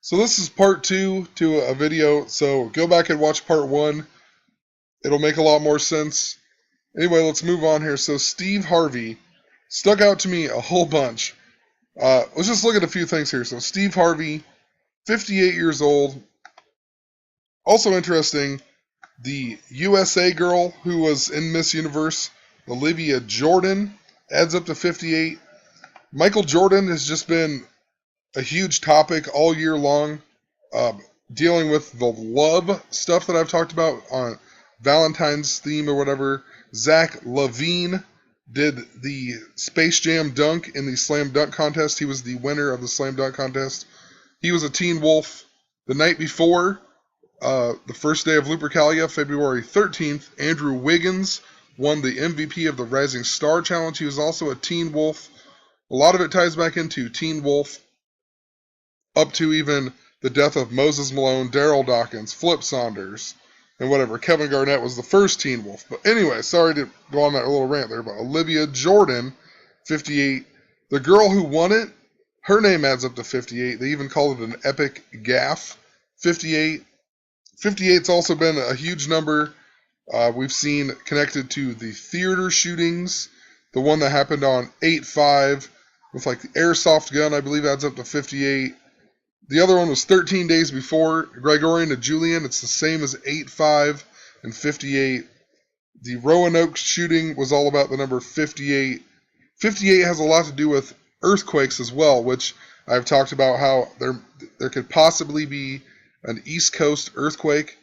So this is part two to a video, so go back and watch part one. It'll make a lot more sense. Anyway, let's move on here. So Steve Harvey stuck out to me a whole bunch. Let's just look at a few things here. So Steve Harvey, 58 years old. Also interesting, the USA girl who was in Miss Universe, Olivia Jordan, adds up to 58. Michael Jordan has just been a huge topic all year long, uh, dealing with the love stuff that I've talked about on Valentine's theme or whatever. Zach LaVine did the Space Jam dunk in the slam dunk contest. He was the winner of the slam dunk contest. He was a Teen Wolf. The night before, the first day of Lupercalia, February 13th, Andrew Wiggins won the MVP of the Rising Star Challenge. He was also a Teen Wolf. A lot of it ties back into Teen Wolf, up to even the death of Moses Malone, Daryl Dawkins, Flip Saunders, and whatever. Kevin Garnett was the first Teen Wolf. But anyway, sorry to go on that little rant there, but Olivia Jordan, 58. The girl who won it, her name adds up to 58. They even called it an epic gaffe. 58. 58's also been a huge number. We've seen connected to the theater shootings. The one that happened on 8/5 with like the airsoft gun, I believe, adds up to 58. The other one was 13 days before, Gregorian to Julian. It's the same as 8/5 and 58. The Roanoke shooting was all about the number 58. 58 has a lot to do with earthquakes as well, which I've talked about how there could possibly be an East Coast earthquake.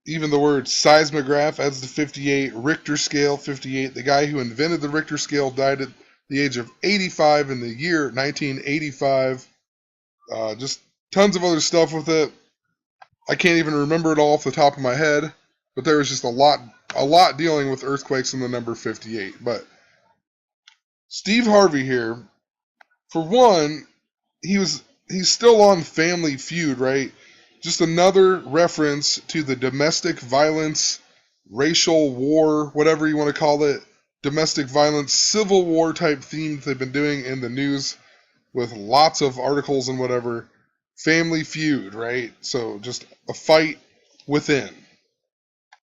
Even the word seismograph adds to 58. Richter scale, 58. The guy who invented the Richter scale died at the age of 85 in the year 1985. Just tons of other stuff with it. I can't even remember it all off the top of my head, but there was just a lot dealing with earthquakes in the number 58. But Steve Harvey here, for one, he's still on Family Feud, right? Just another reference to the domestic violence, racial war, whatever you want to call it, domestic violence, civil war type theme that they've been doing in the news with lots of articles and whatever. Family Feud, right? So just a fight within.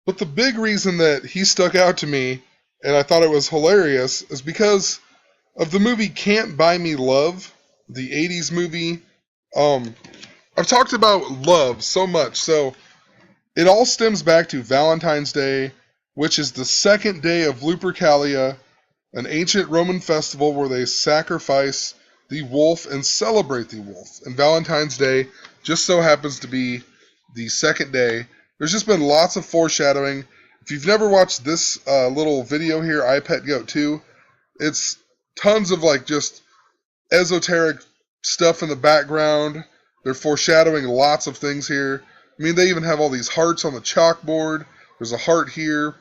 But the big reason that he stuck out to me, and I thought it was hilarious, is because of the movie Can't Buy Me Love, the 80s movie. I've talked about love so much, so it all stems back to Valentine's Day, which is the second day of Lupercalia, an ancient Roman festival where they sacrifice the wolf and celebrate the wolf. And Valentine's Day just so happens to be the second day. There's just been lots of foreshadowing. If you've never watched this little video here, I Pet Goat 2, it's tons of like just esoteric stuff in the background. They're foreshadowing lots of things here. I mean, they even have all these hearts on the chalkboard. There's a heart here.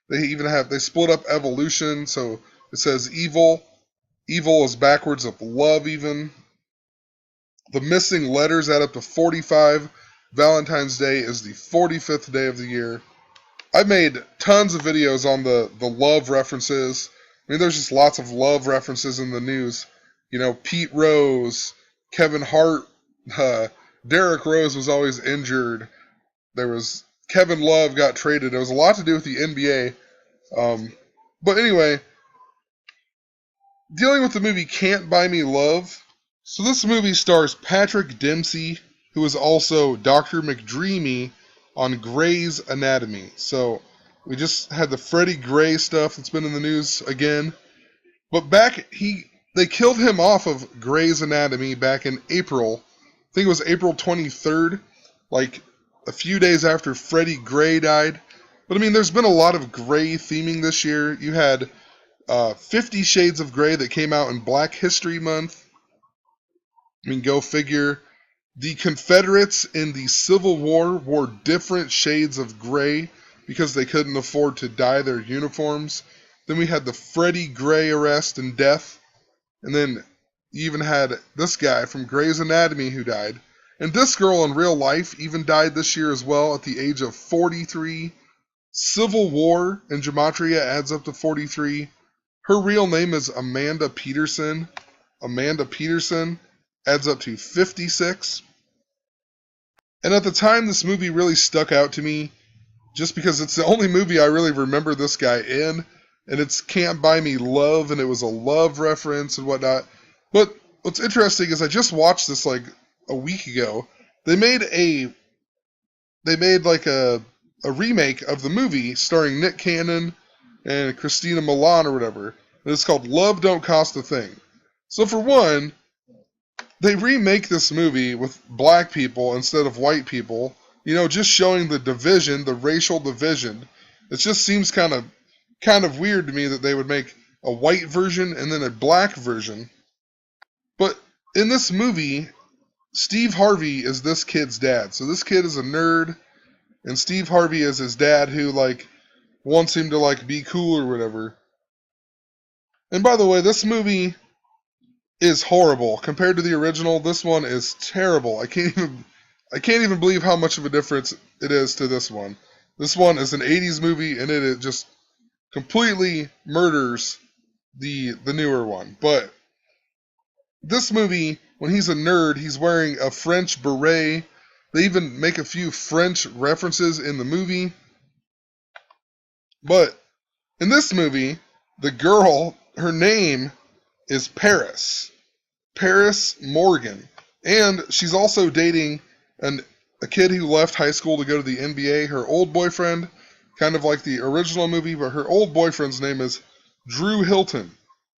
They split up evolution, so it says evil. Evil is backwards of love even. The missing letters add up to 45. Valentine's Day is the 45th day of the year. I've made tons of videos on the love references. I mean, there's just lots of love references in the news. You know, Pete Rose, Kevin Hart, Derrick Rose was always injured. There was Kevin Love got traded. It was a lot to do with the NBA. But anyway, dealing with the movie Can't Buy Me Love. So this movie stars Patrick Dempsey, who is also Dr. McDreamy on Grey's Anatomy. So we just had the Freddie Gray stuff that's been in the news again. But they killed him off of Grey's Anatomy back in April. I think it was April 23rd, like a few days after Freddie Gray died. But I mean, there's been a lot of Grey theming this year. You had 50 Shades of Grey that came out in Black History Month. I mean, go figure. The Confederates in the Civil War wore different shades of gray because they couldn't afford to dye their uniforms. Then we had the Freddie Gray arrest and death. And then you even had this guy from Grey's Anatomy who died. And this girl in real life even died this year as well at the age of 43. Civil War in Gematria adds up to 43. Her real name is Amanda Peterson. Amanda Peterson adds up to 56. And at the time, this movie really stuck out to me just because it's the only movie I really remember this guy in. And it's Can't Buy Me Love, and it was a love reference and whatnot. But what's interesting is I just watched this like a week ago. They made like a remake of the movie starring Nick Cannon and Christina Milian or whatever. And it's called Love Don't Cost a Thing. So for one, they remake this movie with black people instead of white people. You know, just showing the division, the racial division. It just seems kind of weird to me that they would make a white version and then a black version. But in this movie, Steve Harvey is this kid's dad. So this kid is a nerd, and Steve Harvey is his dad who like wants him to like be cool or whatever. And by the way, this movie is horrible compared to the original. This one is terrible. I can't even believe how much of a difference it is to this one. This one is an 80s movie and it just completely murders the newer one. But this movie, when he's a nerd, he's wearing a French beret. They even make a few French references in the movie. But in this movie, the girl, her name is Paris. Paris Morgan. And she's also dating a kid who left high school to go to the NBA, her old boyfriend, kind of like the original movie, but her old boyfriend's name is Drew Hilton.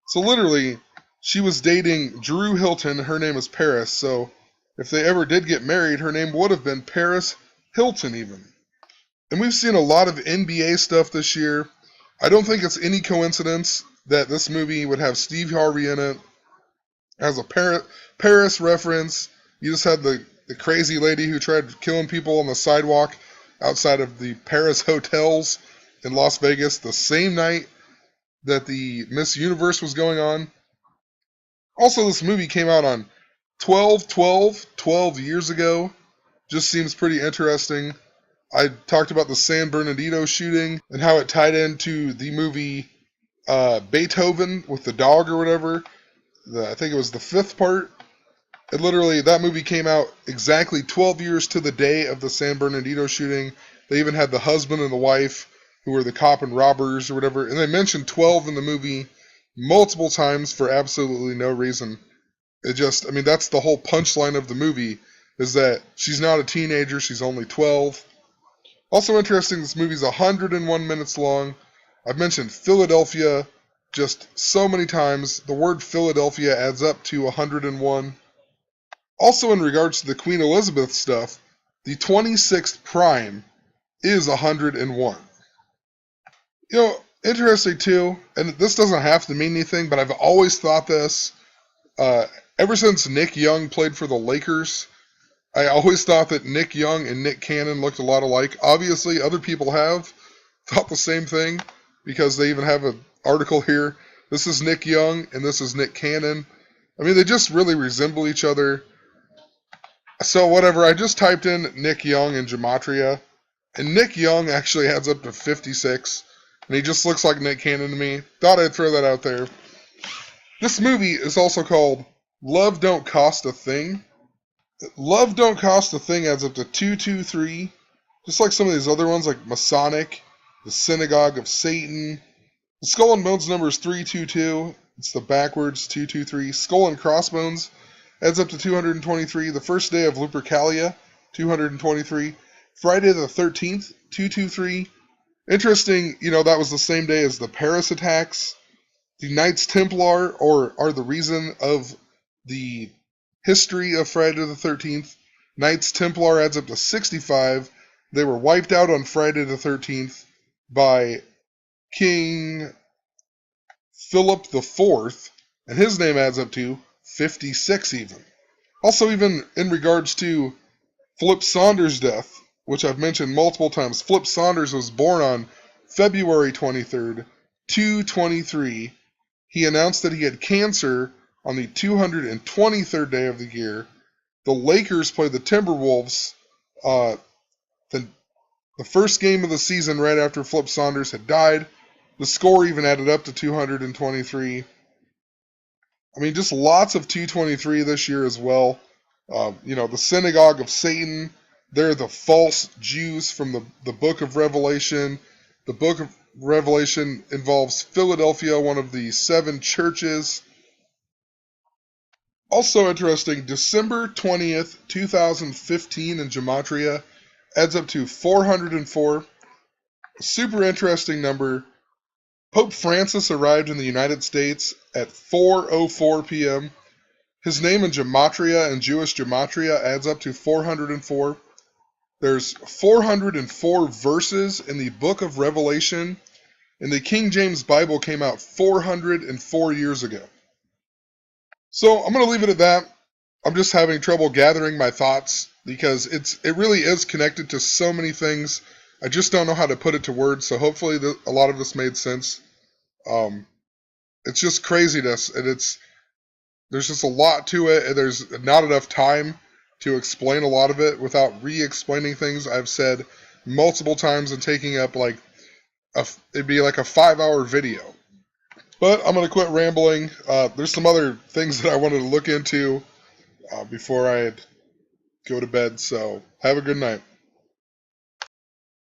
So literally, she was dating Drew Hilton, her name is Paris, so if they ever did get married, her name would have been Paris Hilton even. And we've seen a lot of NBA stuff this year. I don't think it's any coincidence that this movie would have Steve Harvey in it as a Paris reference. You just had the crazy lady who tried killing people on the sidewalk outside of the Paris hotels in Las Vegas the same night that the Miss Universe was going on. Also, this movie came out on 12 years ago. Just seems pretty interesting. I talked about the San Bernardino shooting and how it tied into the movie Beethoven with the dog or whatever. I think it was the fifth part. It literally, that movie came out exactly 12 years to the day of the San Bernardino shooting. They even had the husband and the wife who were the cop and robbers or whatever. And they mentioned 12 in the movie multiple times for absolutely no reason. That's the whole punchline of the movie, is that she's not a teenager, she's only 12. Also interesting, this movie's 101 minutes long. I've mentioned Philadelphia just so many times. The word Philadelphia adds up to 101. Also, in regards to the Queen Elizabeth stuff, the 26th prime is 101. You know, interesting too, and this doesn't have to mean anything, but I've always thought this. Ever since Nick Young played for the Lakers, I always thought that Nick Young and Nick Cannon looked a lot alike. Obviously, other people have thought the same thing because they even have an article here. This is Nick Young and this is Nick Cannon. I mean, they just really resemble each other. So whatever, I just typed in Nick Young in Gematria, and Nick Young actually adds up to 56, and he just looks like Nick Cannon to me. Thought I'd throw that out there. This movie is also called Love Don't Cost a Thing. Love Don't Cost a Thing adds up to 223, just like some of these other ones like Masonic, the Synagogue of Satan. The Skull and Bones number is 322. It's the backwards 223. Skull and Crossbones adds up to 223. The First Day of Lupercalia, 223. Friday the 13th, 223. Interesting, that was the same day as the Paris attacks. The Knights Templar are the reason of the history of Friday the 13th. Knights Templar adds up to 65. They were wiped out on Friday the 13th by King Philip IV, and his name adds up to 56 even. Also, even in regards to Flip Saunders' death, which I've mentioned multiple times, Flip Saunders was born on February 23rd, 223. He announced that he had cancer on the 223rd day of the year. The Lakers played the Timberwolves the first game of the season right after Flip Saunders had died. The score even added up to 223. I mean, just lots of 223 this year as well. The Synagogue of Satan They're the false Jews from the book of Revelation. The book of Revelation involves Philadelphia, one of the 7 churches. Also interesting, December 20th, 2015 in Gematria adds up to 404. A super interesting number. Pope Francis arrived in the United States at 4:04 p.m. His name in Gematria and Jewish Gematria adds up to 404. There's 404 verses in the book of Revelation, and the King James Bible came out 404 years ago. So I'm going to leave it at that. I'm just having trouble gathering my thoughts because it really is connected to so many things. I just don't know how to put it to words, so hopefully a lot of this made sense. It's just craziness, and there's just a lot to it, and there's not enough time to explain a lot of it without re-explaining things I've said multiple times and taking up it'd be like a 5-hour video. But I'm going to quit rambling. There's some other things that I wanted to look into before I go to bed, so have a good night.